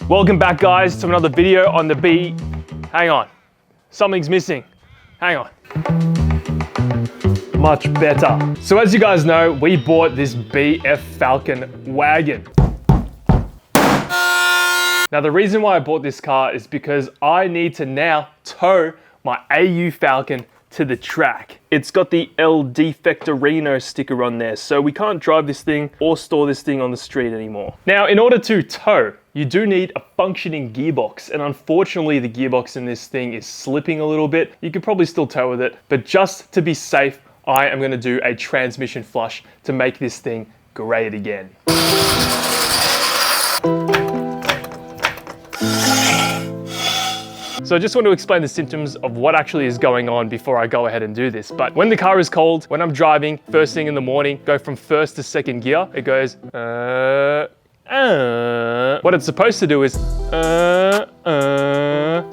Welcome back, guys, to another video on the B. Hang on, something's missing. Hang on. Much better. So as you guys know, we bought this BF Falcon wagon. Now the reason why I bought this car is because I need to now tow my AU Falcon to the track. It's got the El Defectorino sticker on there, so we can't drive this thing or store this thing on the street anymore. Now, in order to tow, you do need a functioning gearbox, and unfortunately the gearbox in this thing is slipping a little bit. You could probably still tow with it, but just to be safe, I am gonna do a transmission flush to make this thing great again. So I just want to explain the symptoms of what actually is going on before I go ahead and do this. But when the car is cold, when I'm driving, first thing in the morning, go from first to second gear, it goes, What it's supposed to do is,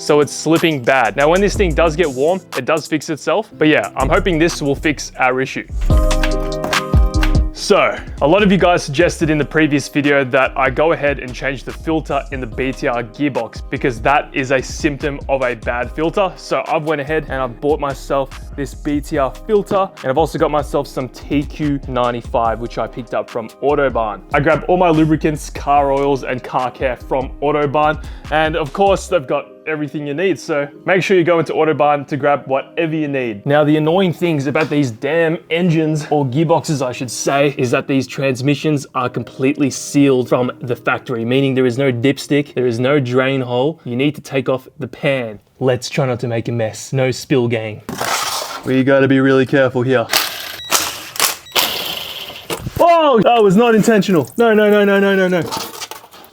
so it's slipping bad. Now when this thing does get warm, it does fix itself. But yeah, I'm hoping this will fix our issue. So, a lot of you guys suggested in the previous video that I go ahead and change the filter in the BTR gearbox because that is a symptom of a bad filter. So I've went ahead and I've bought myself this BTR filter, and I've also got myself some TQ95, which I picked up from Autobahn. I grabbed all my lubricants, car oils, and car care from Autobahn, and of course they've got everything you need, so make sure you go into Autobahn to grab whatever you need. Now the annoying things about these damn engines, or gearboxes I should say, is that these transmissions are completely sealed from the factory, meaning there is no dipstick, there is no drain hole. You need to take off the pan. Let's try not to make a mess. No spill, gang. We gotta be really careful here. Oh, that was not intentional. No.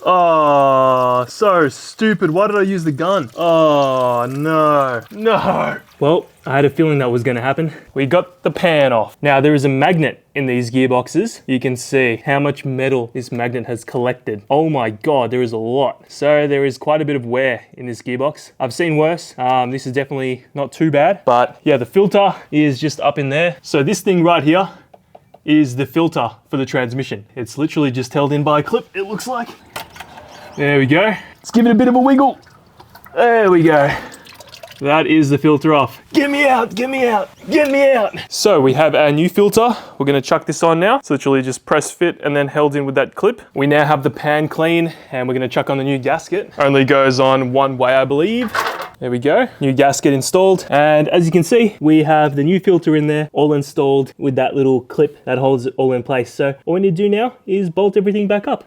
Oh, so stupid. Why did I use the gun? Oh, no. Well, I had a feeling that was gonna happen. We got the pan off. Now, there is a magnet in these gearboxes. You can see how much metal this magnet has collected. Oh my God, there is a lot. So there is quite a bit of wear in this gearbox. I've seen worse. This is definitely not too bad, but yeah, the filter is just up in there. So this thing right here is the filter for the transmission. It's literally just held in by a clip, it looks like. There we go. Let's give it a bit of a wiggle. There we go. That is the filter off. Get me out. So we have our new filter. We're gonna chuck this on now. It's literally just press fit and then held in with that clip. We now have the pan clean and we're gonna chuck on the new gasket. Only goes on one way, I believe. There we go, new gasket installed. And as you can see, we have the new filter in there, all installed with that little clip that holds it all in place. So all we need to do now is bolt everything back up.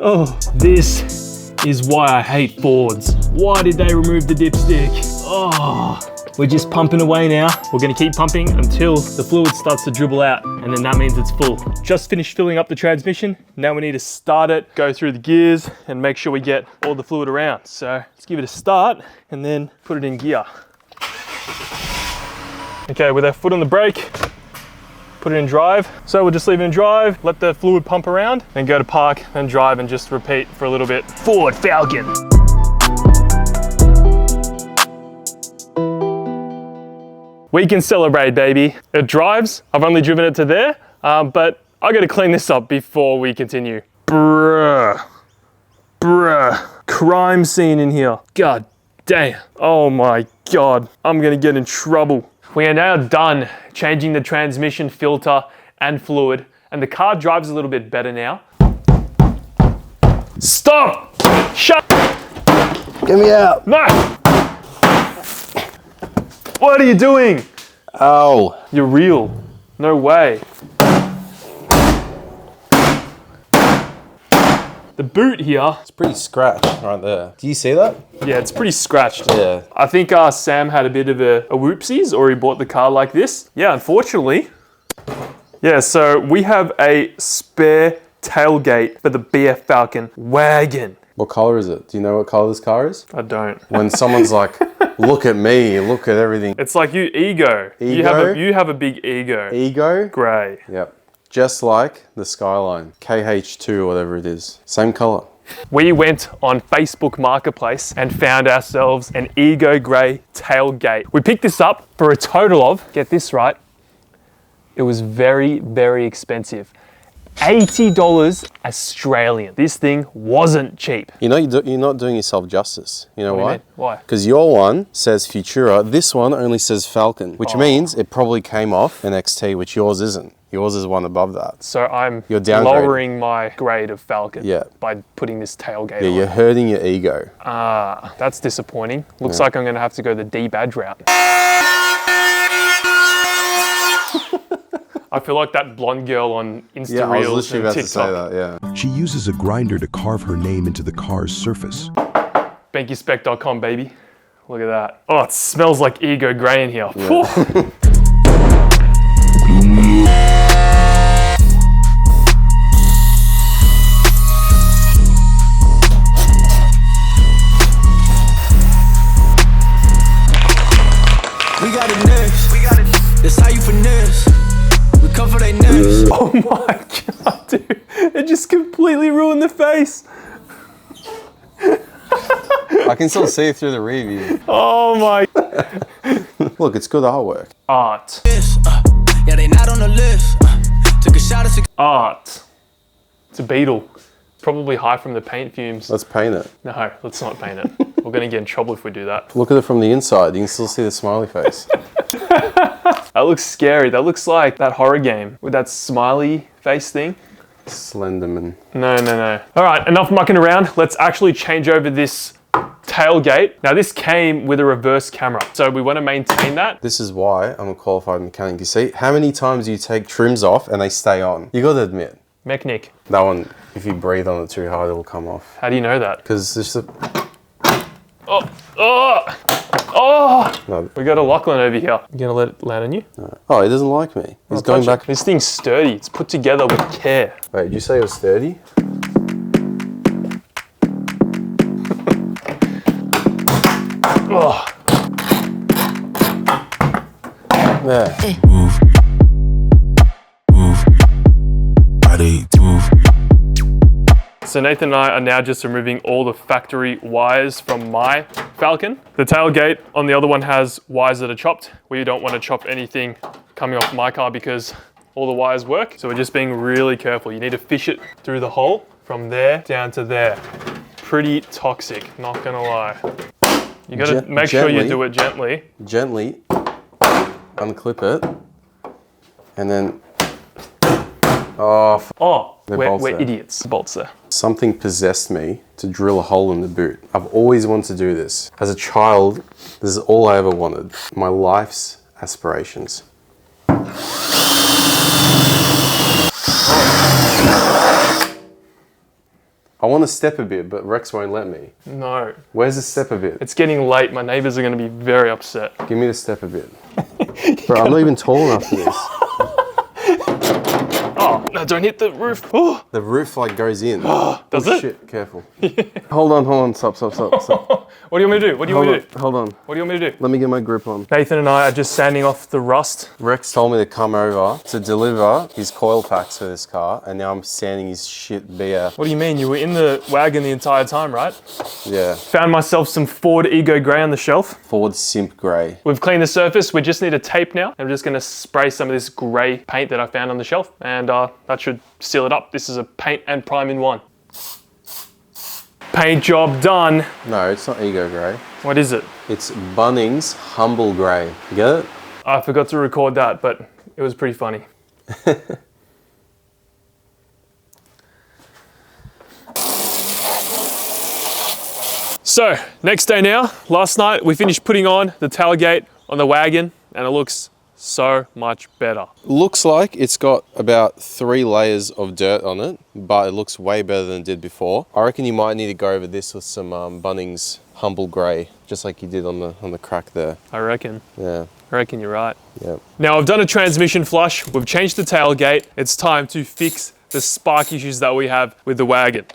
Oh, this is why I hate Fords. Why did they remove the dipstick? Oh, we're just pumping away now. We're gonna keep pumping until the fluid starts to dribble out, and then that means it's full. Just finished filling up the transmission. Now we need to start it, go through the gears, and make sure we get all the fluid around. So let's give it a start, and then put it in gear. Okay, with our foot on the brake, put it in drive. So we'll just leave it in drive, let the fluid pump around, then go to park, then drive, and just repeat for a little bit. Ford Falcon. We can celebrate, baby. It drives. I've only driven it to there, but I gotta clean this up before we continue. Bruh. Crime scene in here. God damn. Oh my God. I'm gonna get in trouble. We are now done changing the transmission filter and fluid, and the car drives a little bit better now. Stop! Shut! Get me out! No! What are you doing? Oh. You're real. No way. The boot here. It's pretty scratched right there. Do you see that? Yeah, it's pretty scratched. Yeah. I think Sam had a bit of a whoopsies, or he bought the car like this. Yeah, unfortunately. Yeah, so we have a spare tailgate for the BF Falcon wagon. What color is it? Do you know what color this car is? I don't. When someone's like, look at me, look at everything. It's like ego. Ego? You have a big ego. Ego? Grey. Yep. Just like the Skyline, KH2 or whatever it is. Same color. We went on Facebook Marketplace and found ourselves an Ego Grey tailgate. We picked this up for a total of, get this right, it was very, very expensive. $80 Australian. This thing wasn't cheap. You know, you're not doing yourself justice. You know What do you why? mean? Why? Because your one says Futura, this one only says Falcon, which means it probably came off an XT, which yours isn't. Yours is one above that. So I'm You're downgrading. lowering my grade of Falcon Yeah. by putting this tailgate Yeah, on. you're hurting your ego. Ah, that's disappointing. Looks like I'm gonna have to go the D-badge route. I feel like that blonde girl on Insta Yeah, I was Reels literally and about to say TikTok. that, yeah. She uses a grinder to carve her name into the car's surface. BenkySpec.com, baby. Look at that. Oh, it smells like ego grey in here. Phew. We got it next. That's how you finesse. We come for they next. Oh my god, dude. It just completely ruined the face. I can still see it through the rear view. Oh my. Look, it's good artwork. Art. Yeah, they not on the list. Took a shot at Art. It's a beetle. Probably high from the paint fumes. Let's paint it. No, let's not paint it. We're gonna get in trouble if we do that. Look at it from the inside. You can still see the smiley face. That looks scary. That looks like that horror game with that smiley face thing. Slenderman. No. All right, enough mucking around. Let's actually change over this tailgate. Now this came with a reverse camera, so we want to maintain that. This is why I'm a qualified mechanic. You see how many times you take trims off and they stay on. You got to admit. Mechanic. That one, if you breathe on it too hard, it'll come off. How do you know that? Because it's just Oh! no. We got a Lachlan over here. You gonna let it land on you? Oh, he doesn't like me. He's I'll going touch back. it. This thing's sturdy. It's put together with care. Wait, did you say it was sturdy? Oh. There. Body move. So Nathan and I are now just removing all the factory wires from my Falcon. The tailgate on the other one has wires that are chopped. We don't want to chop anything coming off my car because all the wires work. So we're just being really careful. You need to fish it through the hole from there down to there. Pretty toxic, not gonna lie. You gotta make sure you do it gently. Gently unclip it and then Oh, The we're bolts there. idiots. Bolts there. something possessed me to drill a hole in the boot. I've always wanted to do this. As a child, this is all I ever wanted. My life's aspirations. I want to step a bit, but Rex won't let me. No, Where's the step a bit? it's getting late. My neighbors are gonna be very upset. Give me the step a bit. Bro, I'm not even tall enough for this. Oh, no, don't hit the roof. Oh, The roof like goes in. does Oh, it? shit, careful. Hold on, stop. What do you want me to do? What do you want me to do? Hold on. What do you want me to do? Let me get my grip on. Nathan and I are just sanding off the rust. Rex told me to come over to deliver his coil packs for this car, and now I'm sanding his shit beer. What do you mean? You were in the wagon the entire time, right? Yeah, Found myself some Ford Ego Grey on the shelf. Ford Simp Grey. We've cleaned the surface. We just need a tape now. I'm just gonna spray some of this grey paint that I found on the shelf, and that should seal it up. This is a paint and prime in one. Paint job done. No, it's not Ego Grey. What is it? It's Bunnings Humble Grey. You get it? I forgot to record that, but it was pretty funny. So, next day now. Last night we finished putting on the tailgate on the wagon, and it looks so much better. Looks like it's got about 3 layers of dirt on it, but it looks way better than it did before. I reckon you might need to go over this with some Bunnings Humble Grey, just like you did on the crack there. I reckon. Yeah, I reckon you're right. yeah. Now I've done a transmission flush. We've changed the tailgate. It's time to fix the spark issues that we have with the wagon.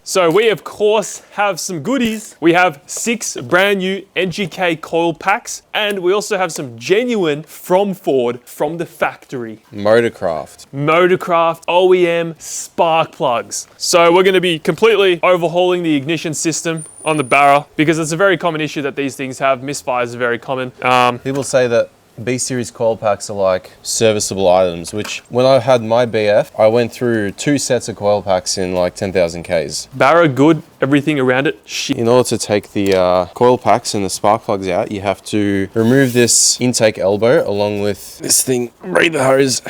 So we of course have some goodies. We have 6 brand new NGK coil packs, and we also have some genuine from Ford from the factory Motorcraft. Motorcraft OEM spark plugs. So we're going to be completely overhauling the ignition system on the BARRA because it's a very common issue that these things have. Misfires are very common. People say that B-series coil packs are like serviceable items, which when I had my BF, I went through 2 sets of coil packs in like 10,000 Ks. Barra good, everything around it, shit. In order to take the coil packs and the spark plugs out, you have to remove this intake elbow along with this thing, braid the hose,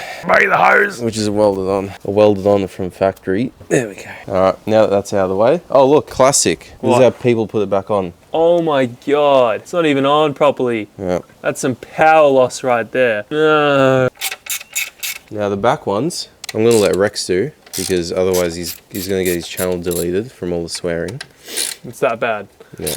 which is welded on from factory. There we go. All right, now that that's out of the way. Oh look, classic. This is how people put it back on. Oh my God, it's not even on properly. Yeah. That's some power loss right there. Now the back ones, I'm gonna let Rex do, because otherwise he's gonna get his channel deleted from all the swearing. It's that bad. Yeah.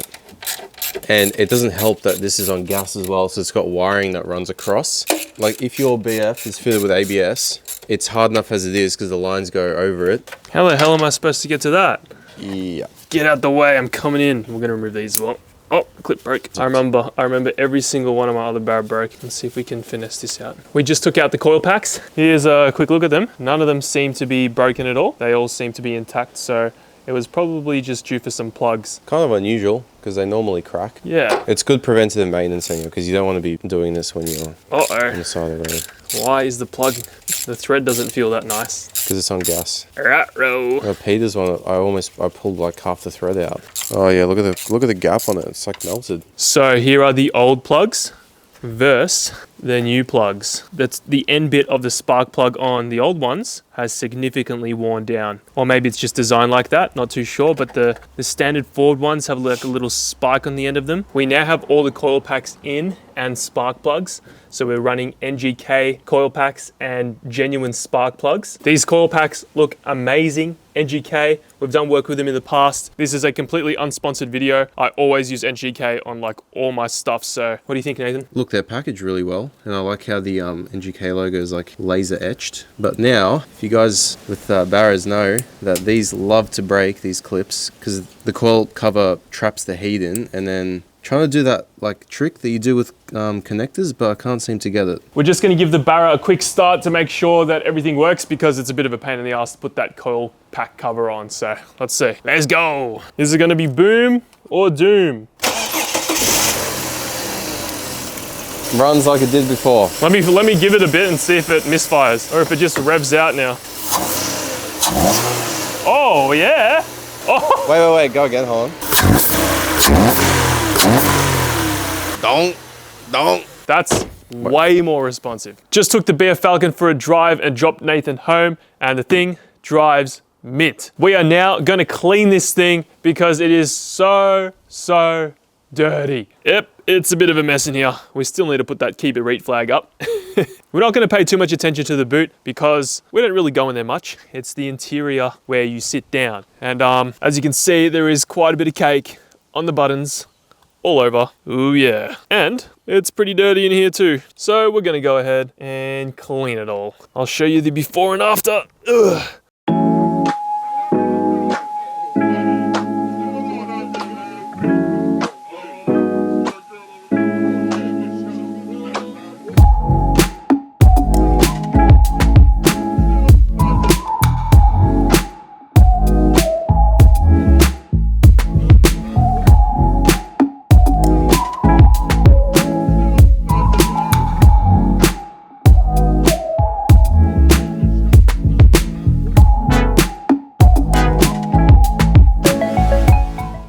And it doesn't help that this is on gas as well, so it's got wiring that runs across. Like if your BF is fitted with ABS, it's hard enough as it is because the lines go over it. How the hell am I supposed to get to that? Yeah. Get out the way, I'm coming in. We're gonna remove these as well. Oh, clip broke. I remember every single one of my other Barra broke. Let's see if we can finesse this out. We just took out the coil packs. Here's a quick look at them. None of them seem to be broken at all. They all seem to be intact, so it was probably just due for some plugs. Kind of unusual because they normally crack. Yeah. It's good preventative maintenance anyway, because you don't want to be doing this when you're on Uh-oh. the side of the road. Why is the thread doesn't feel that nice? Because it's on gas. Ruh-roh. Peter's one, I pulled like half the thread out. Oh yeah, look at the gap on it. It's like melted. So here are the old plugs versus the new plugs. That's the end bit of the spark plug on the old ones has significantly worn down. Or maybe it's just designed like that, not too sure, but the standard Ford ones have like a little spike on the end of them. We now have all the coil packs in and spark plugs. So we're running NGK coil packs and genuine spark plugs. These coil packs look amazing. NGK, we've done work with them in the past. This is a completely unsponsored video. I always use NGK on like all my stuff. So what do you think, Nathan? Look, they're packaged really well. And I like how the NGK logo is like laser etched. But now, if you guys with Barras know that these love to break, these clips, because the coil cover traps the heat in, and then trying to do that like trick that you do with connectors, but I can't seem to get it. We're just gonna give the Barra a quick start to make sure that everything works, because it's a bit of a pain in the ass to put that coil pack cover on. So let's see. Let's go. Is it gonna be boom or doom? Runs like it did before. Let me give it a bit and see if it misfires or if it just revs out now. Oh yeah. Oh. Wait, go again, hold on. Don't. That's way more responsive. Just took the BF Falcon for a drive and dropped Nathan home, and the thing drives mint. We are now gonna clean this thing because it is so dirty. Yep, it's a bit of a mess in here. We still need to put that keep it read flag up. We're not gonna pay too much attention to the boot because we don't really go in there much. It's the interior where you sit down. And as you can see, there is quite a bit of cake on the buttons. All over. Ooh yeah. And it's pretty dirty in here too. So we're gonna go ahead and clean it all. I'll show you the before and after. Ugh.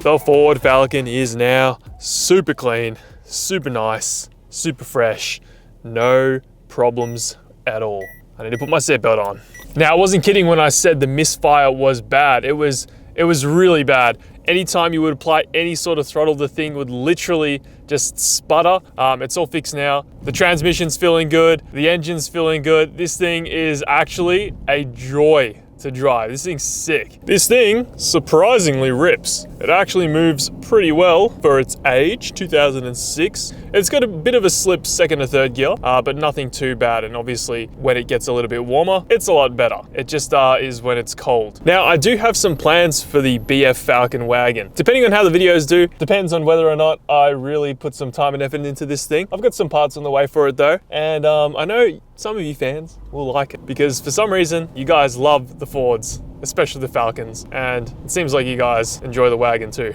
The Ford Falcon is now super clean, super nice, super fresh, no problems at all. I need to put my seatbelt on. Now, I wasn't kidding when I said the misfire was bad. It was really bad. Anytime you would apply any sort of throttle, the thing would literally just sputter. It's all fixed now. The transmission's feeling good. The engine's feeling good. This thing is actually a joy to drive. This thing's sick. This thing surprisingly rips. It actually moves pretty well for its age, 2006. It's got a bit of a slip second or third gear, but nothing too bad. And obviously when it gets a little bit warmer, it's a lot better. It just is when it's cold. Now I do have some plans for the BF Falcon wagon. Depending on how the videos do, depends on whether or not I really put some time and effort into this thing. I've got some parts on the way for it though. And I know some of you fans will like it because for some reason you guys love the Fords, especially the Falcons, and it seems like you guys enjoy the Wagon too.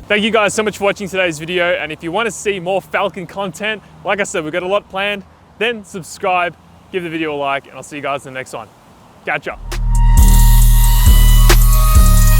Thank you guys so much for watching today's video, and if you want to see more Falcon content, like I said, we've got a lot planned, then subscribe, give the video a like, and I'll see you guys in the next one. Catch up.